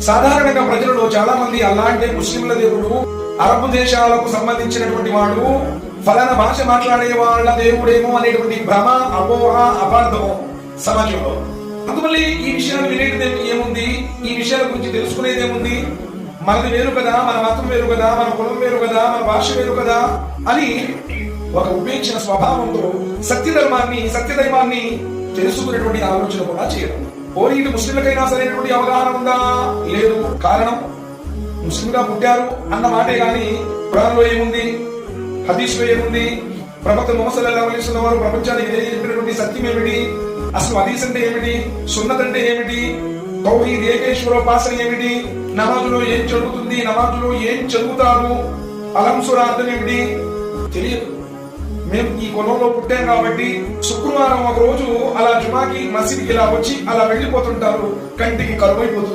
సాధారణంగా ప్రజలలో చాలా మంది అల్లా అంటే ముస్లింల దేవుడు, అరబ్ దేశాలకు సంబంధించినటువంటి వాడు, ఫలానా భాష మాట్లాడే వాళ్ళ దేవుడేమో అనేటువంటి భ్రమ, అపోహ, అపార్థము సమాజంలో. అందువల్ల ఈ విషయాలు వినేది ఏముంది, ఈ విషయాల గురించి తెలుసుకునేది ఏముంది, మనది వేరు కదా, మన మతం వేరు కదా, మన కులం వేరు కదా, మన భాష వేరు కదా అని ఒక ఉపేక్షణ స్వభావంతో సత్యధర్మాన్ని తెలుసుకునేటువంటి ఆలోచన కూడా చేయడం. పోనీ ఇటు ముస్లింలకైనా సరైనటువంటి అవగాహన ఉందా? లేదు. కారణం ముస్లింగా పుట్టారు అన్న మాటే గాని ఖురాన్లో ఏముంది, హదీస్ లో ఏముంది, ప్రవక్త ముహమ్మద్ సల్లల్లాహు అలైహి వసల్లం వారు ప్రపంచానికి తెలియజేసినటువంటి సత్యం ఏమిటి, అసలు హదీస్ అంటే ఏమిటి, సున్నత్ అంటే ఏమిటి, తౌహీద్ ఏకేశ్వరోపాసన ఏమిటి, నమాజులో ఏం జరుగుతుంది, నమాజులో ఏం చదువుతారు, అలం సూరా అర్థం ఏమిటి తెలియదు. మేము ఈ కులంలో పుట్టాం కాబట్టి శుక్రవారం ఒక రోజు అలా జుమాకి మసీద్కి ఇలా వచ్చి అలా వెళ్ళిపోతుంటారు, కంటికి కరువైపోతూ